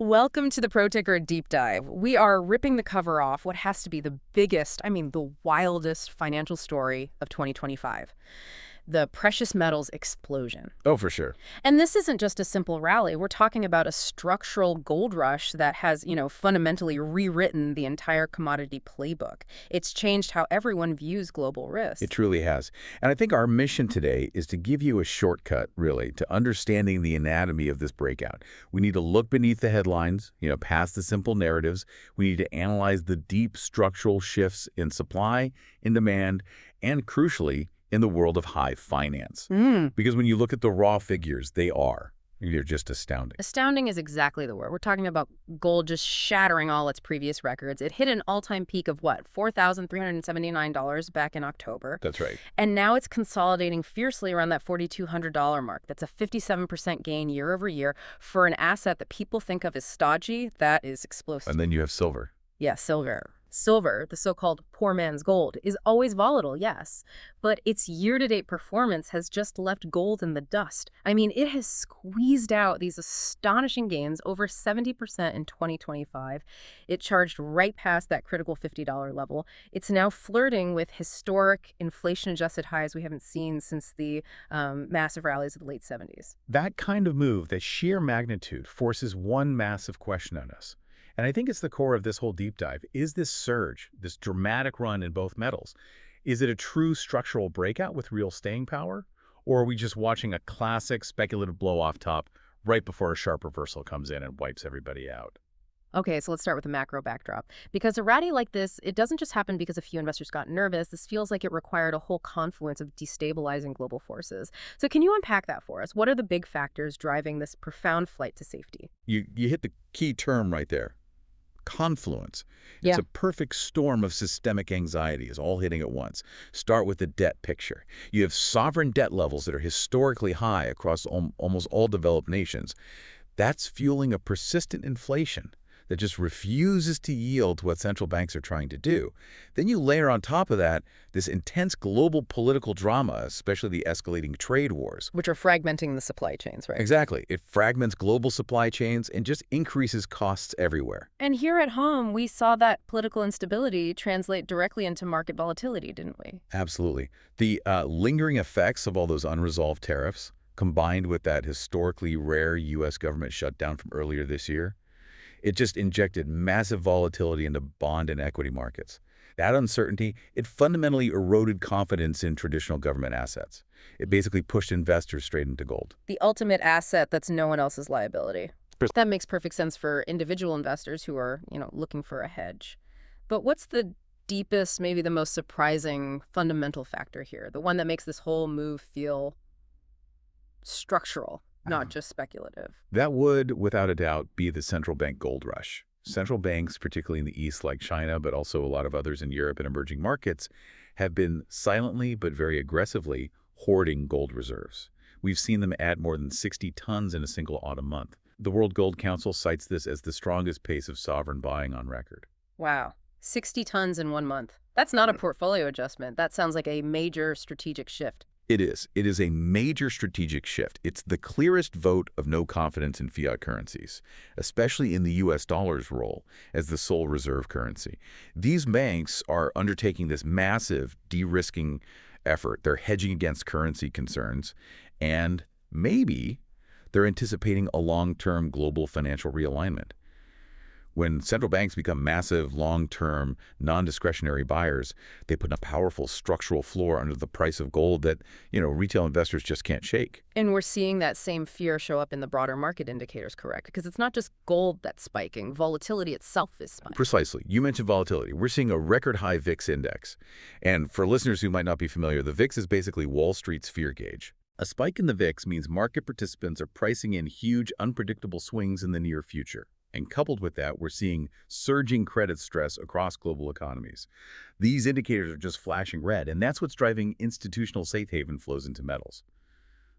Welcome to the Pro Ticker Deep Dive. We are ripping the cover off what has to be the biggest, the wildest financial story of 2025. The precious metals explosion. Oh, for sure. And this isn't just a simple rally. We're talking about a structural gold rush that has, fundamentally rewritten the entire commodity playbook. It's changed how everyone views global risk. It truly has. And I think our mission today is to give you a shortcut, really, to understanding the anatomy of this breakout. We need to look beneath the headlines, past the simple narratives. We need to analyze the deep structural shifts in supply, in demand, and crucially, in the world of high finance. Because when you look at the raw figures, they're just astounding. Astounding is exactly the word. We're talking about gold just shattering all its previous records. It hit an all-time peak of what, $4,379 back in October. That's right. And now it's consolidating fiercely around that $4,200 mark. That's a 57% gain year over year for an asset that people think of as stodgy. That is explosive. And then you have silver. Yeah, silver. Silver, the so-called poor man's gold, is always volatile, yes, but its year-to-date performance has just left gold in the dust. It has squeezed out these astonishing gains, over 70% in 2025. It charged right past that critical $50 level. It's now flirting with historic inflation-adjusted highs we haven't seen since the massive rallies of the late 70s. That kind of move, that sheer magnitude, forces one massive question on us. And I think it's the core of this whole deep dive. Is this surge, this dramatic run in both metals, is it a true structural breakout with real staying power? Or are we just watching a classic speculative blow-off top right before a sharp reversal comes in and wipes everybody out? Okay, so let's start with the macro backdrop. Because a rally like this, it doesn't just happen because a few investors got nervous. This feels like it required a whole confluence of destabilizing global forces. So can you unpack that for us? What are the big factors driving this profound flight to safety? You hit the key term right there. Confluence. Yeah. It's a perfect storm of systemic anxieties all hitting at once. Start with the debt picture. You have sovereign debt levels that are historically high across almost all developed nations. That's fueling a persistent inflation that just refuses to yield to what central banks are trying to do. Then you layer on top of that this intense global political drama, especially the escalating trade wars. Which are fragmenting the supply chains, right? Exactly. It fragments global supply chains and just increases costs everywhere. And here at home, we saw that political instability translate directly into market volatility, didn't we? Absolutely. The lingering effects of all those unresolved tariffs, combined with that historically rare U.S. government shutdown from earlier this year, it just injected massive volatility into bond and equity markets. That uncertainty, it fundamentally eroded confidence in traditional government assets. It basically pushed investors straight into gold. The ultimate asset that's no one else's liability. That makes perfect sense for individual investors who are, looking for a hedge. But what's the deepest, maybe the most surprising fundamental factor here? The one that makes this whole move feel structural, not just speculative? That would, without a doubt, be the central bank gold rush. Central banks, particularly in the East like China, but also a lot of others in Europe and emerging markets, have been silently but very aggressively hoarding gold reserves. We've seen them add more than 60 tons in a single autumn month. The World Gold Council cites this as the strongest pace of sovereign buying on record. Wow. 60 tons in 1 month. That's not a portfolio adjustment. That sounds like a major strategic shift. It is. It is a major strategic shift. It's the clearest vote of no confidence in fiat currencies, especially in the U.S. dollar's role as the sole reserve currency. These banks are undertaking this massive de-risking effort. They're hedging against currency concerns, and maybe they're anticipating a long-term global financial realignment. When central banks become massive, long-term, non-discretionary buyers, they put a powerful structural floor under the price of gold that, retail investors just can't shake. And we're seeing that same fear show up in the broader market indicators, correct? Because it's not just gold that's spiking. Volatility itself is spiking. Precisely. You mentioned volatility. We're seeing a record-high VIX index. And for listeners who might not be familiar, the VIX is basically Wall Street's fear gauge. A spike in the VIX means market participants are pricing in huge, unpredictable swings in the near future. And coupled with that, we're seeing surging credit stress across global economies. These indicators are just flashing red, and that's what's driving institutional safe haven flows into metals.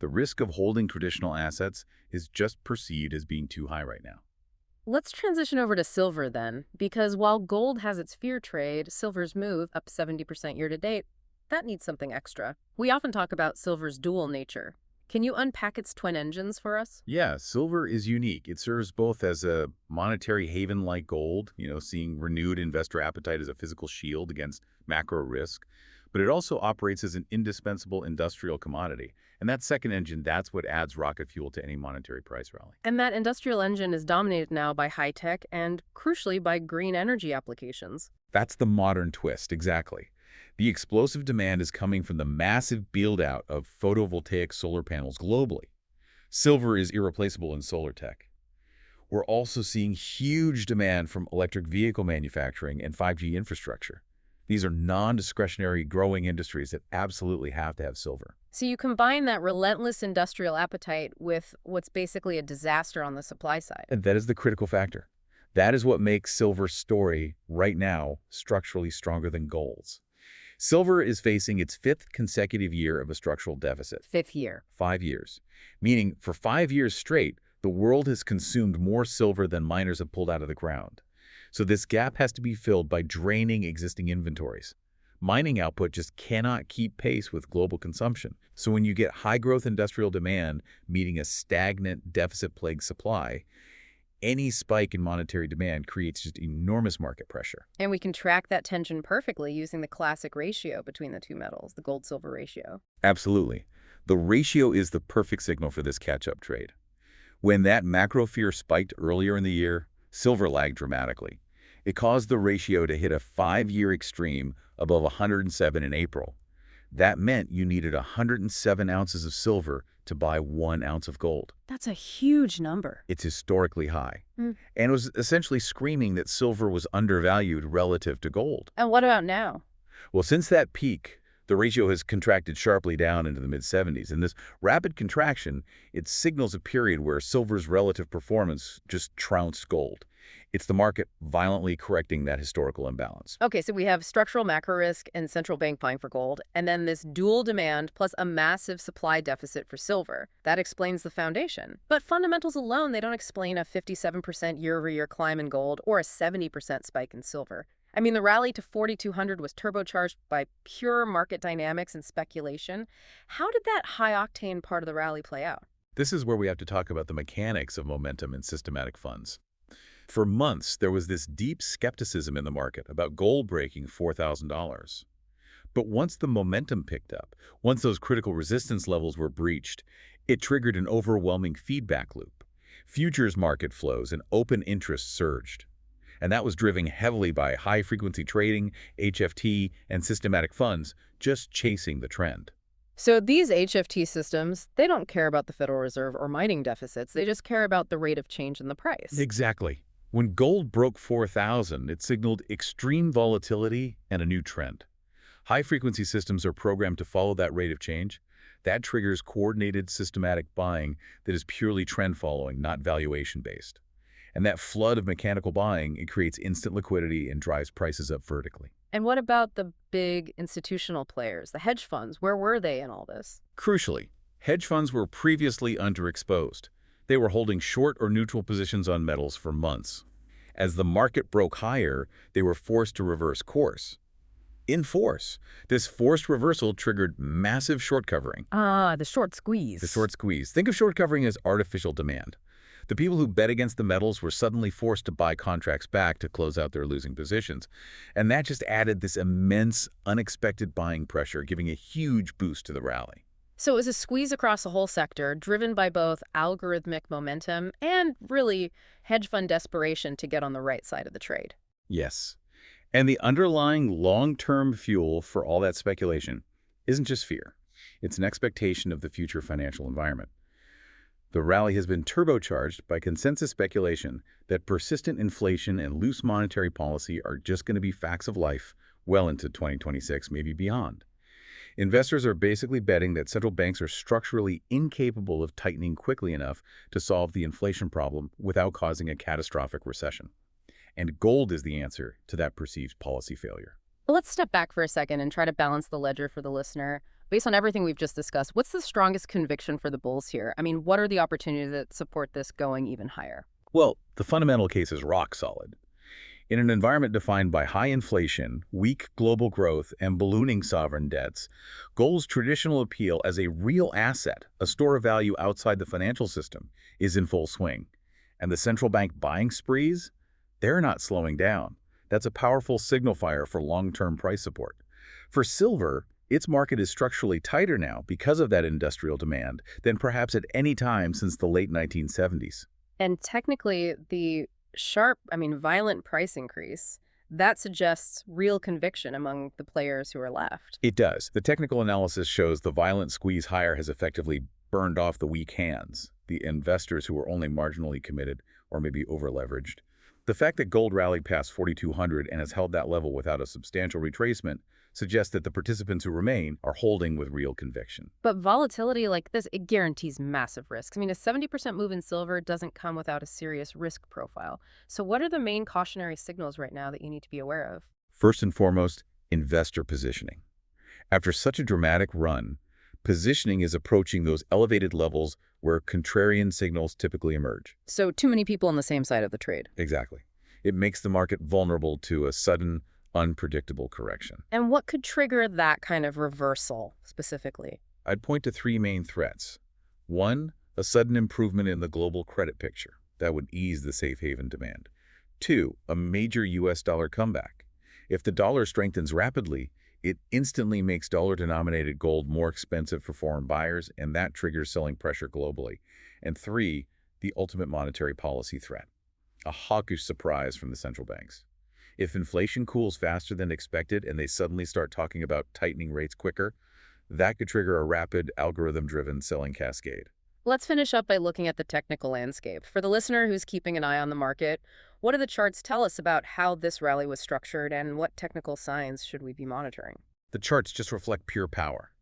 The risk of holding traditional assets is just perceived as being too high right now. Let's transition over to silver then, because while gold has its fear trade, silver's move, up 70% year to date, that needs something extra. We often talk about silver's dual nature. Can you unpack its twin engines for us? Yeah, silver is unique. It serves both as a monetary haven like gold, seeing renewed investor appetite as a physical shield against macro risk, but it also operates as an indispensable industrial commodity. And that second engine, that's what adds rocket fuel to any monetary price rally. And that industrial engine is dominated now by high tech and, crucially, by green energy applications. That's the modern twist, exactly. The explosive demand is coming from the massive build-out of photovoltaic solar panels globally. Silver is irreplaceable in solar tech. We're also seeing huge demand from electric vehicle manufacturing and 5G infrastructure. These are non-discretionary growing industries that absolutely have to have silver. So you combine that relentless industrial appetite with what's basically a disaster on the supply side. And that is the critical factor. That is what makes silver's story right now structurally stronger than gold's. Silver is facing its fifth consecutive year of a structural deficit. Fifth year. 5 years. Meaning, for 5 years straight, the world has consumed more silver than miners have pulled out of the ground. So this gap has to be filled by draining existing inventories. Mining output just cannot keep pace with global consumption. So when you get high-growth industrial demand meeting a stagnant, deficit-plagued supply, any spike in monetary demand creates just enormous market pressure. And we can track that tension perfectly using the classic ratio between the two metals, the gold-silver ratio. Absolutely. The ratio is the perfect signal for this catch-up trade. When that macro fear spiked earlier in the year, silver lagged dramatically. It caused the ratio to hit a 5-year extreme above 107 in April. That meant you needed 107 ounces of silver to buy 1 ounce of gold. That's a huge number. It's historically high. And it was essentially screaming that silver was undervalued relative to gold. And what about now? Well, since that peak, the ratio has contracted sharply down into the mid-70s. And this rapid contraction, it signals a period where silver's relative performance just trounced gold. It's the market violently correcting that historical imbalance. Okay, so we have structural macro risk and central bank buying for gold, and then this dual demand plus a massive supply deficit for silver. That explains the foundation. But fundamentals alone, they don't explain a 57% year-over-year climb in gold or a 70% spike in silver. I mean, the rally to 4,200 was turbocharged by pure market dynamics and speculation. How did that high-octane part of the rally play out? This is where we have to talk about the mechanics of momentum in systematic funds. For months, there was this deep skepticism in the market about gold breaking $4,000. But once the momentum picked up, once those critical resistance levels were breached, it triggered an overwhelming feedback loop. Futures market flows and open interest surged. And that was driven heavily by high-frequency trading, HFT, and systematic funds just chasing the trend. So these HFT systems, they don't care about the Federal Reserve or mining deficits. They just care about the rate of change in the price. Exactly. When gold broke 4,000, it signaled extreme volatility and a new trend. High-frequency systems are programmed to follow that rate of change. That triggers coordinated systematic buying that is purely trend-following, not valuation-based. And that flood of mechanical buying, it creates instant liquidity and drives prices up vertically. And what about the big institutional players, the hedge funds? Where were they in all this? Crucially, hedge funds were previously underexposed. They were holding short or neutral positions on metals for months. As the market broke higher, they were forced to reverse course. In force, this forced reversal triggered massive short covering. Ah, the short squeeze. The short squeeze. Think of short covering as artificial demand. The people who bet against the metals were suddenly forced to buy contracts back to close out their losing positions. And that just added this immense, unexpected buying pressure, giving a huge boost to the rally. So it was a squeeze across the whole sector, driven by both algorithmic momentum and, really, hedge fund desperation to get on the right side of the trade. Yes. And the underlying long-term fuel for all that speculation isn't just fear. It's an expectation of the future financial environment. The rally has been turbocharged by consensus speculation that persistent inflation and loose monetary policy are just going to be facts of life well into 2026, maybe beyond. Investors are basically betting that central banks are structurally incapable of tightening quickly enough to solve the inflation problem without causing a catastrophic recession. And gold is the answer to that perceived policy failure. Let's step back for a second and try to balance the ledger for the listener. Based on everything we've just discussed, what's the strongest conviction for the bulls here? I mean, what are the opportunities that support this going even higher? Well, the fundamental case is rock solid. In an environment defined by high inflation, weak global growth, and ballooning sovereign debts, gold's traditional appeal as a real asset, a store of value outside the financial system, is in full swing. And the central bank buying sprees? They're not slowing down. That's a powerful signal fire for long-term price support. For silver, its market is structurally tighter now because of that industrial demand than perhaps at any time since the late 1970s. And technically, the violent price increase, that suggests real conviction among the players who are left. It does. The technical analysis shows the violent squeeze higher has effectively burned off the weak hands, the investors who were only marginally committed or maybe over-leveraged. The fact that gold rallied past 4,200 and has held that level without a substantial retracement suggests that the participants who remain are holding with real conviction. But volatility like this, it guarantees massive risks. I mean, a 70% move in silver doesn't come without a serious risk profile. So what are the main cautionary signals right now that you need to be aware of? First and foremost, investor positioning. After such a dramatic run, positioning is approaching those elevated levels where contrarian signals typically emerge. So too many people on the same side of the trade. Exactly. It makes the market vulnerable to a sudden, unpredictable correction. And what could trigger that kind of reversal specifically? I'd point to three main threats. One, a sudden improvement in the global credit picture. That would ease the safe haven demand. Two, a major U.S. dollar comeback. If the dollar strengthens rapidly, it instantly makes dollar-denominated gold more expensive for foreign buyers, and that triggers selling pressure globally. And three, the ultimate monetary policy threat. A hawkish surprise from the central banks. If inflation cools faster than expected and they suddenly start talking about tightening rates quicker, that could trigger a rapid, algorithm-driven selling cascade. Let's finish up by looking at the technical landscape. For the listener who's keeping an eye on the market, what do the charts tell us about how this rally was structured and what technical signs should we be monitoring? The charts just reflect pure power.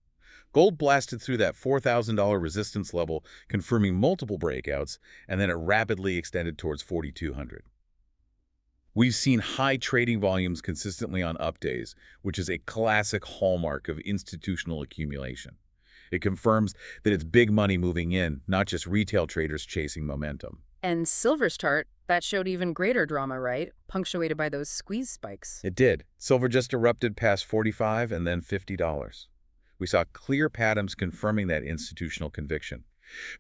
Gold blasted through that $4,000 resistance level, confirming multiple breakouts, and then it rapidly extended towards 4,200. We've seen high trading volumes consistently on up days, which is a classic hallmark of institutional accumulation. It confirms that it's big money moving in, not just retail traders chasing momentum. And silver's chart, that showed even greater drama, right? Punctuated by those squeeze spikes. It did. Silver just erupted past $45 and then $50. We saw clear patterns confirming that institutional conviction.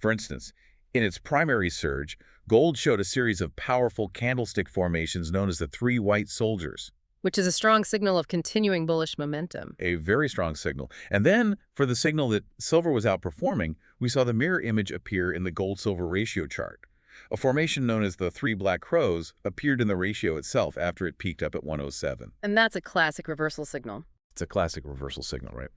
For instance, in its primary surge, gold showed a series of powerful candlestick formations known as the Three White Soldiers. Which is a strong signal of continuing bullish momentum. A very strong signal. And then, for the signal that silver was outperforming, we saw the mirror image appear in the gold-silver ratio chart. A formation known as the Three Black Crows appeared in the ratio itself after it peaked up at 107. And that's a classic reversal signal. It's a classic reversal signal, right?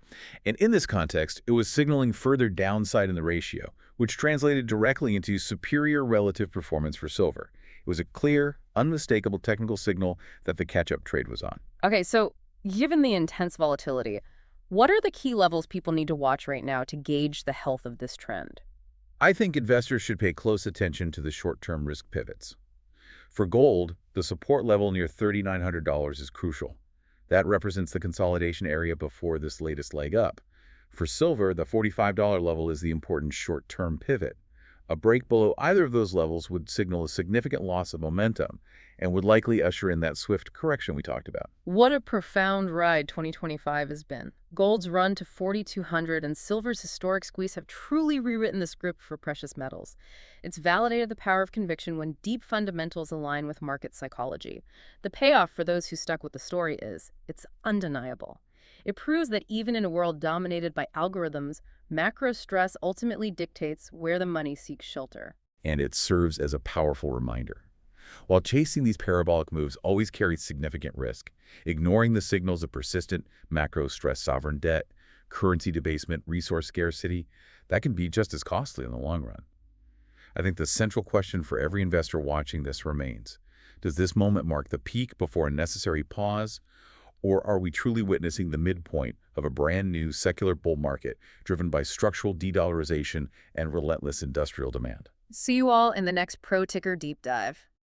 And in this context, it was signaling further downside in the ratio, which translated directly into superior relative performance for silver. It was a clear, unmistakable technical signal that the catch-up trade was on. Okay, so given the intense volatility, what are the key levels people need to watch right now to gauge the health of this trend? I think investors should pay close attention to the short-term risk pivots. For gold, the support level near $3,900 is crucial. That represents the consolidation area before this latest leg up. For silver, the $45 level is the important short-term pivot. A break below either of those levels would signal a significant loss of momentum and would likely usher in that swift correction we talked about. What a profound ride 2025 has been. Gold's run to 4,200 and silver's historic squeeze have truly rewritten the script for precious metals. It's validated the power of conviction when deep fundamentals align with market psychology. The payoff for those who stuck with the story is, it's undeniable. It proves that even in a world dominated by algorithms, macro stress ultimately dictates where the money seeks shelter. And it serves as a powerful reminder. While chasing these parabolic moves always carries significant risk, ignoring the signals of persistent macro-stress sovereign debt, currency debasement, resource scarcity, that can be just as costly in the long run. I think the central question for every investor watching this remains, does this moment mark the peak before a necessary pause, or are we truly witnessing the midpoint of a brand new secular bull market driven by structural de-dollarization and relentless industrial demand? See you all in the next Pro Ticker Deep Dive.